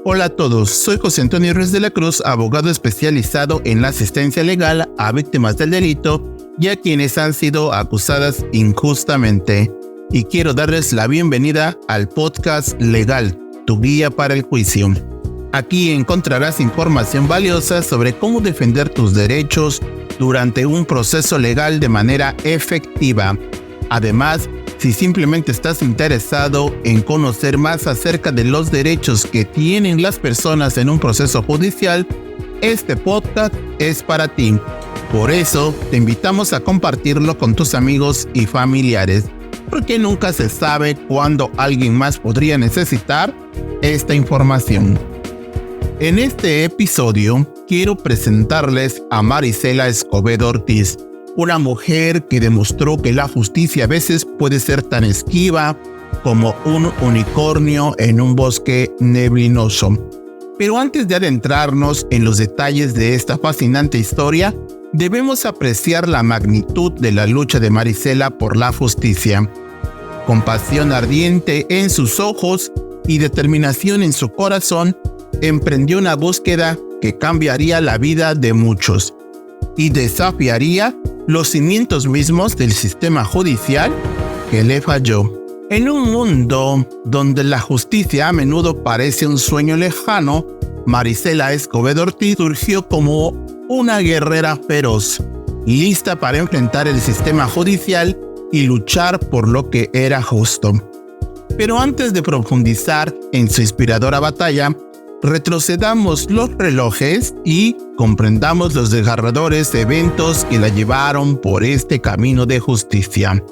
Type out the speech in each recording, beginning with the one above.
Hola a todos, soy José Antonio Ruiz de la Cruz, abogado especializado en la asistencia legal a víctimas del delito y a quienes han sido acusadas injustamente. Y quiero darles la bienvenida al podcast Legal, tu guía para el juicio. Aquí encontrarás información valiosa sobre cómo defender tus derechos durante un proceso legal de manera efectiva. Además, si simplemente estás interesado en conocer más acerca de los derechos que tienen las personas en un proceso judicial, este podcast es para ti. Por eso, te invitamos a compartirlo con tus amigos y familiares, porque nunca se sabe cuándo alguien más podría necesitar esta información. En este episodio, quiero presentarles a Marisela Escobedo Ortiz, una mujer que demostró que la justicia a veces puede ser tan esquiva como un unicornio en un bosque neblinoso. Pero antes de adentrarnos en los detalles de esta fascinante historia, debemos apreciar la magnitud de la lucha de Marisela por la justicia. Con pasión ardiente en sus ojos y determinación en su corazón, emprendió una búsqueda que cambiaría la vida de muchos y desafiaría los cimientos mismos del sistema judicial que le falló. En un mundo donde la justicia a menudo parece un sueño lejano, Marisela Escobedo Ortiz surgió como una guerrera feroz, lista para enfrentar el sistema judicial y luchar por lo que era justo. Pero antes de profundizar en su inspiradora batalla, retrocedamos los relojes y comprendamos los desgarradores eventos que la llevaron por este camino de justicia.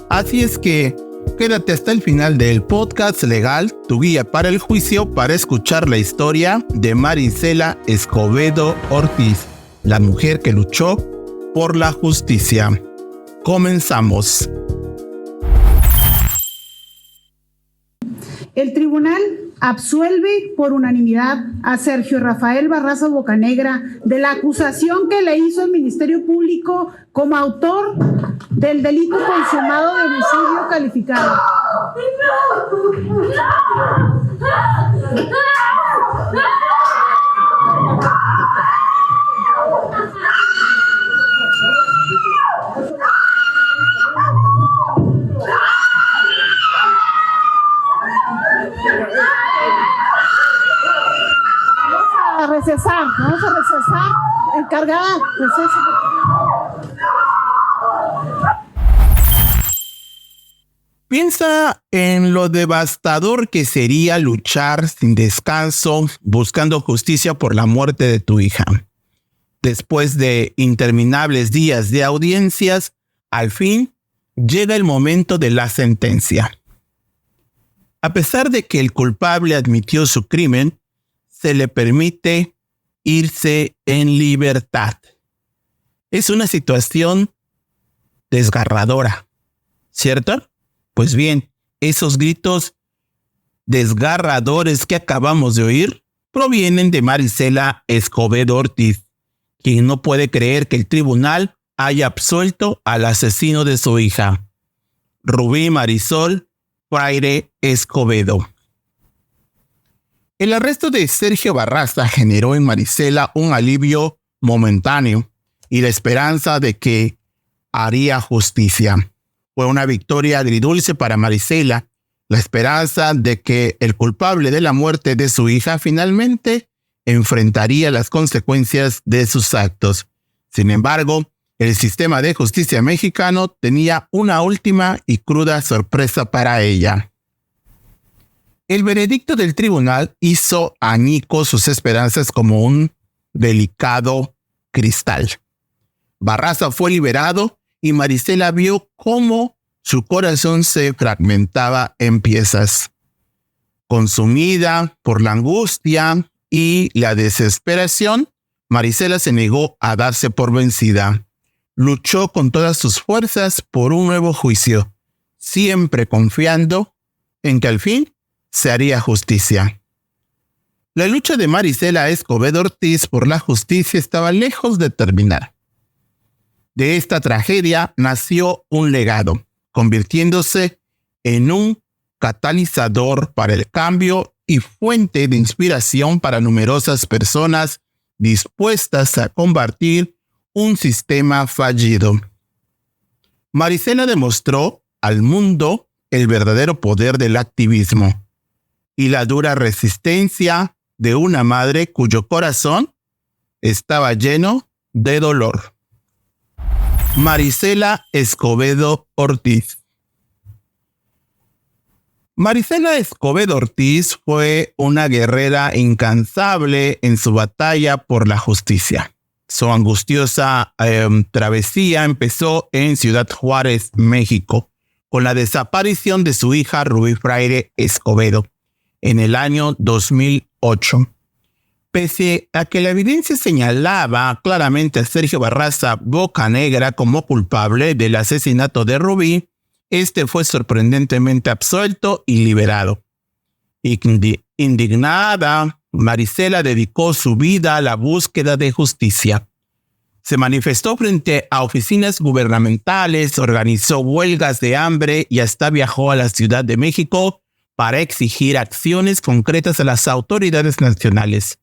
Así es que quédate hasta el final del podcast Legal, tu guía para el juicio, para escuchar la historia de Marisela Escobedo Ortiz, la mujer que luchó por la justicia. Comenzamos. El tribunal absuelve por unanimidad a Sergio Rafael Barraza Bocanegra de la acusación que le hizo el Ministerio Público como autor del delito consumado de homicidio calificado. Vamos a recesar. Encargada, recesa. Piensa en lo devastador que sería luchar sin descanso buscando justicia por la muerte de tu hija. Después de interminables días de audiencias, al fin llega el momento de la sentencia. A pesar de que el culpable admitió su crimen, se le permite irse en libertad. Es una situación desgarradora, ¿cierto? Pues bien, esos gritos desgarradores que acabamos de oír provienen de Marisela Escobedo Ortiz, quien no puede creer que el tribunal haya absuelto al asesino de su hija, Rubí Marisol Fraire Escobedo. El arresto de Sergio Barraza generó en Marisela un alivio momentáneo y la esperanza de que haría justicia. Fue una victoria agridulce para Marisela, la esperanza de que el culpable de la muerte de su hija finalmente enfrentaría las consecuencias de sus actos. Sin embargo, el sistema de justicia mexicano tenía una última y cruda sorpresa para ella. El veredicto del tribunal hizo añicos sus esperanzas como un delicado cristal. Barraza fue liberado y Marisela vio cómo su corazón se fragmentaba en piezas. Consumida por la angustia y la desesperación, Marisela se negó a darse por vencida. Luchó con todas sus fuerzas por un nuevo juicio, siempre confiando en que al fin se haría justicia. La lucha de Marisela Escobedo Ortiz por la justicia estaba lejos de terminar. De esta tragedia nació un legado, convirtiéndose en un catalizador para el cambio y fuente de inspiración para numerosas personas dispuestas a combatir un sistema fallido. Marisela demostró al mundo el verdadero poder del activismo y la dura resistencia de una madre cuyo corazón estaba lleno de dolor. Marisela Escobedo Ortiz. Marisela Escobedo Ortiz fue una guerrera incansable en su batalla por la justicia. Su angustiosa travesía empezó en Ciudad Juárez, México, con la desaparición de su hija Rubí Fraire Escobedo en el año 2008. Pese a que la evidencia señalaba claramente a Sergio Barraza Bocanegra como culpable del asesinato de Rubí, este fue sorprendentemente absuelto y liberado. Indignada, Marisela dedicó su vida a la búsqueda de justicia. Se manifestó frente a oficinas gubernamentales, organizó huelgas de hambre y hasta viajó a la Ciudad de México para exigir acciones concretas a las autoridades nacionales.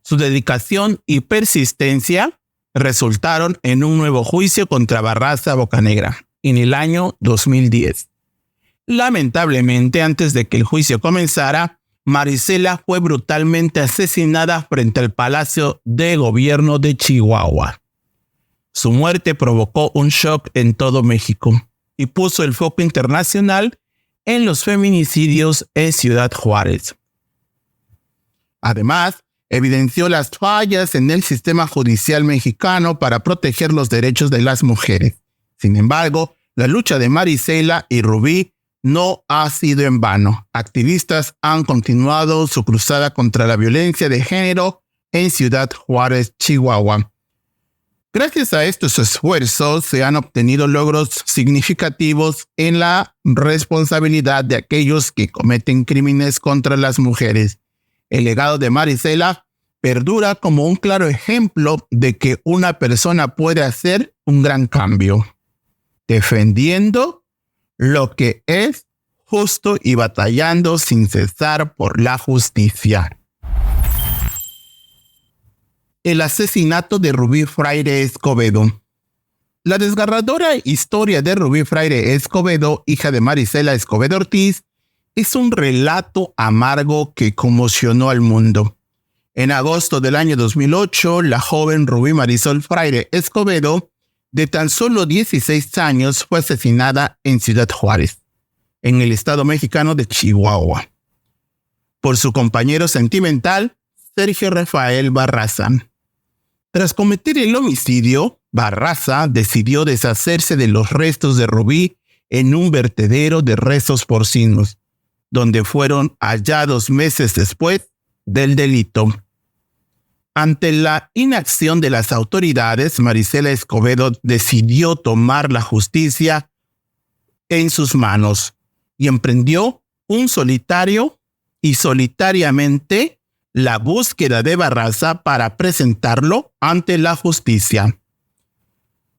Su dedicación y persistencia resultaron en un nuevo juicio contra Barraza Bocanegra en el año 2010. Lamentablemente, antes de que el juicio comenzara, Marisela fue brutalmente asesinada frente al Palacio de Gobierno de Chihuahua. Su muerte provocó un shock en todo México y puso el foco internacional en los feminicidios en Ciudad Juárez. Además, evidenció las fallas en el sistema judicial mexicano para proteger los derechos de las mujeres. Sin embargo, la lucha de Marisela y Rubí no ha sido en vano. Activistas han continuado su cruzada contra la violencia de género en Ciudad Juárez, Chihuahua. Gracias a estos esfuerzos se han obtenido logros significativos en la responsabilidad de aquellos que cometen crímenes contra las mujeres. El legado de Marisela perdura como un claro ejemplo de que una persona puede hacer un gran cambio, defendiendo lo que es justo y batallando sin cesar por la justicia. El asesinato de Rubí Fraire Escobedo. La desgarradora historia de Rubí Fraire Escobedo, hija de Marisela Escobedo Ortiz, es un relato amargo que conmocionó al mundo. En agosto del año 2008, la joven Rubí Marisol Fraire Escobedo, de tan solo 16 años, fue asesinada en Ciudad Juárez, en el estado mexicano de Chihuahua, por su compañero sentimental, Sergio Rafael Barraza. Tras cometer el homicidio, Barraza decidió deshacerse de los restos de Rubí en un vertedero de restos porcinos, donde fueron hallados meses después del delito. Ante la inacción de las autoridades, Marisela Escobedo decidió tomar la justicia en sus manos y emprendió solitariamente la búsqueda de Barraza para presentarlo ante la justicia.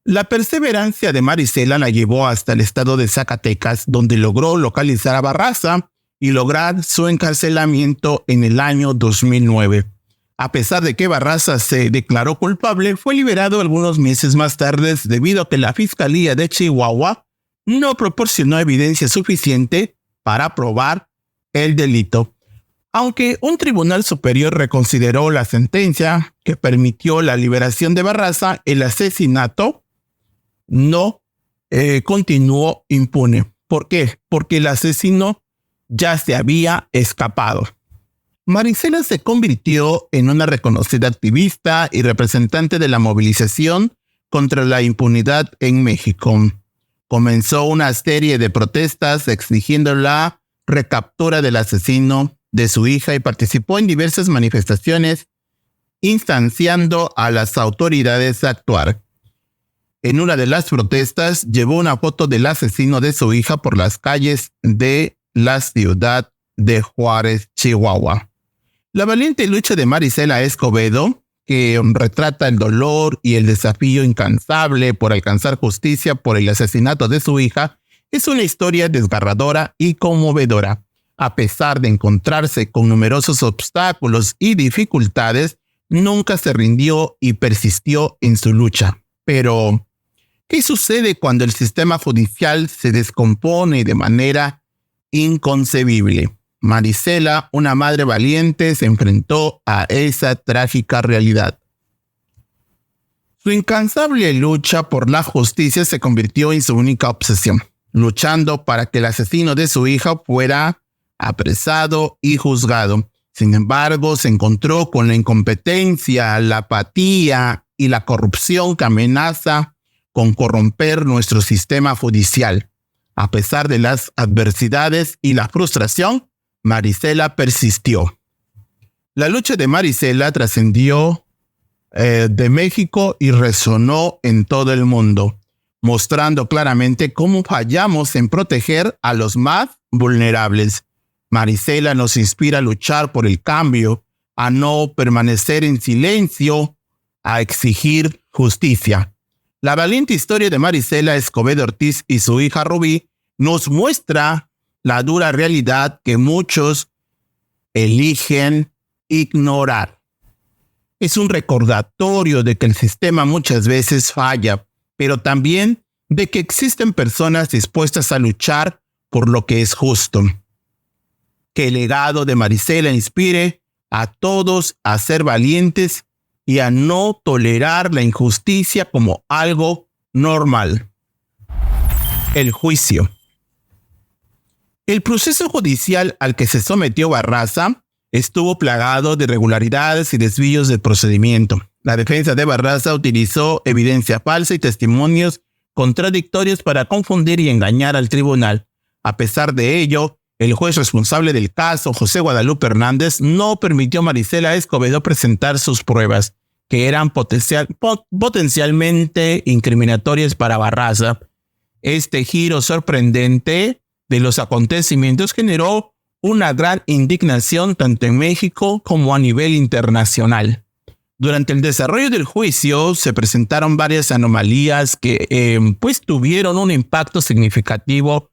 La perseverancia de Marisela la llevó hasta el estado de Zacatecas, donde logró localizar a Barraza y lograr su encarcelamiento en el año 2009. A pesar de que Barraza se declaró culpable, fue liberado algunos meses más tarde debido a que la Fiscalía de Chihuahua no proporcionó evidencia suficiente para probar el delito. Aunque un tribunal superior reconsideró la sentencia que permitió la liberación de Barraza, el asesinato no continuó impune. ¿Por qué? Porque el asesino ya se había escapado. Marisela se convirtió en una reconocida activista y representante de la movilización contra la impunidad en México. Comenzó una serie de protestas exigiendo la recaptura del asesino de su hija y participó en diversas manifestaciones instanciando a las autoridades a actuar. En una de las protestas llevó una foto del asesino de su hija por las calles de la ciudad de Juárez, Chihuahua. La valiente lucha de Marisela Escobedo, que retrata el dolor y el desafío incansable por alcanzar justicia por el asesinato de su hija, es una historia desgarradora y conmovedora. A pesar de encontrarse con numerosos obstáculos y dificultades, nunca se rindió y persistió en su lucha. Pero, ¿qué sucede cuando el sistema judicial se descompone de manera inconcebible? Marisela, una madre valiente, se enfrentó a esa trágica realidad. Su incansable lucha por la justicia se convirtió en su única obsesión, luchando para que el asesino de su hija fuera apresado y juzgado. Sin embargo, se encontró con la incompetencia, la apatía y la corrupción que amenaza con corromper nuestro sistema judicial. A pesar de las adversidades y la frustración, Marisela persistió. La lucha de Marisela trascendió de México y resonó en todo el mundo, mostrando claramente cómo fallamos en proteger a los más vulnerables. Marisela nos inspira a luchar por el cambio, a no permanecer en silencio, a exigir justicia. La valiente historia de Marisela Escobedo Ortiz y su hija Rubí nos muestra la dura realidad que muchos eligen ignorar. Es un recordatorio de que el sistema muchas veces falla, pero también de que existen personas dispuestas a luchar por lo que es justo. Que el legado de Marisela inspire a todos a ser valientes y a no tolerar la injusticia como algo normal. El juicio. El proceso judicial al que se sometió Barraza estuvo plagado de irregularidades y desvíos del procedimiento. La defensa de Barraza utilizó evidencia falsa y testimonios contradictorios para confundir y engañar al tribunal. A pesar de ello, el juez responsable del caso, José Guadalupe Hernández, no permitió a Marisela Escobedo presentar sus pruebas, que eran potencialmente incriminatorias para Barraza. Este giro sorprendente de los acontecimientos generó una gran indignación tanto en México como a nivel internacional. Durante el desarrollo del juicio se presentaron varias anomalías que tuvieron un impacto significativo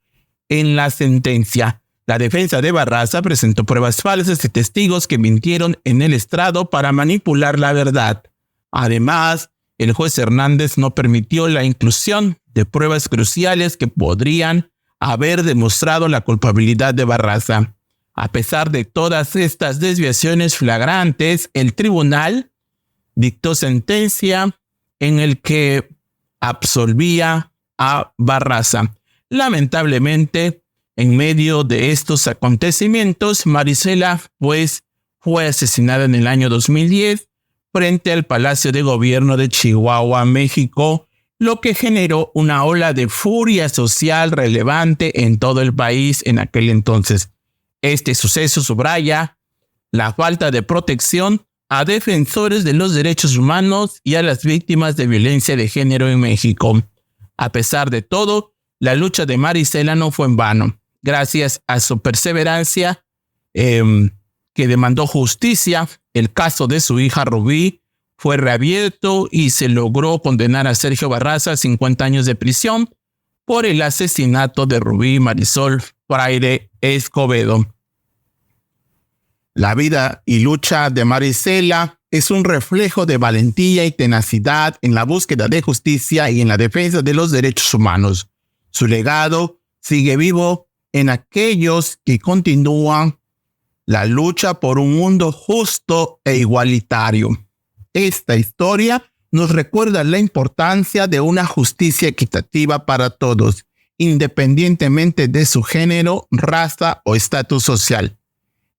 en la sentencia. La defensa de Barraza presentó pruebas falsas y testigos que mintieron en el estrado para manipular la verdad. Además, el juez Hernández no permitió la inclusión de pruebas cruciales que podrían haber demostrado la culpabilidad de Barraza. A pesar de todas estas desviaciones flagrantes, el tribunal dictó sentencia en el que absolvía a Barraza. Lamentablemente, en medio de estos acontecimientos, Marisela fue asesinada en el año 2010 frente al Palacio de Gobierno de Chihuahua, México, lo que generó una ola de furia social relevante en todo el país en aquel entonces. Este suceso subraya la falta de protección a defensores de los derechos humanos y a las víctimas de violencia de género en México. A pesar de todo, la lucha de Marisela no fue en vano. Gracias a su perseverancia, que demandó justicia, el caso de su hija Rubí fue reabierto y se logró condenar a Sergio Barraza a 50 años de prisión por el asesinato de Rubí Marisol Fraire Escobedo. La vida y lucha de Marisela es un reflejo de valentía y tenacidad en la búsqueda de justicia y en la defensa de los derechos humanos. Su legado sigue vivo en aquellos que continúan la lucha por un mundo justo e igualitario. Esta historia nos recuerda la importancia de una justicia equitativa para todos, independientemente de su género, raza o estatus social,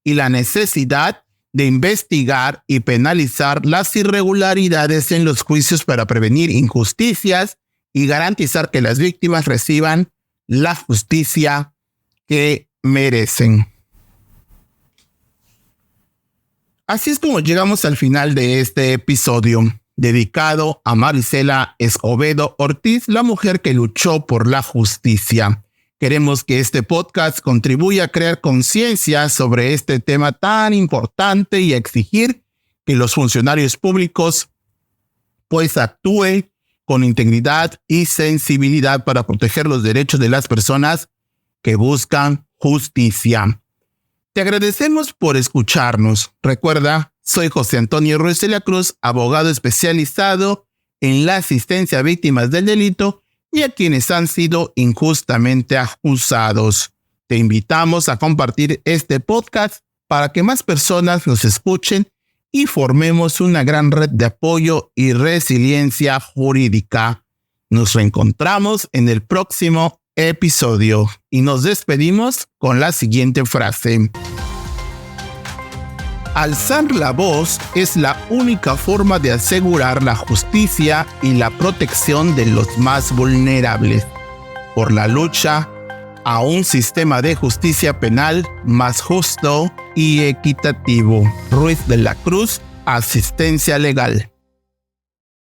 y la necesidad de investigar y penalizar las irregularidades en los juicios para prevenir injusticias y garantizar que las víctimas reciban la justicia que merecen. Así es como llegamos al final de este episodio, dedicado a Marisela Escobedo Ortiz, la mujer que luchó por la justicia. Queremos que este podcast contribuya a crear conciencia sobre este tema tan importante y a exigir que los funcionarios públicos actúen con integridad y sensibilidad para proteger los derechos de las personas que buscan justicia. Te agradecemos por escucharnos. Recuerda, soy José Antonio Ruiz de la Cruz, abogado especializado en la asistencia a víctimas del delito y a quienes han sido injustamente acusados. Te invitamos a compartir este podcast para que más personas nos escuchen y formemos una gran red de apoyo y resiliencia jurídica. Nos reencontramos en el próximo episodio y nos despedimos con la siguiente frase. Alzar la voz es la única forma de asegurar la justicia y la protección de los más vulnerables. Por la lucha a un sistema de justicia penal más justo y equitativo. Ruiz de la Cruz, Asistencia Legal.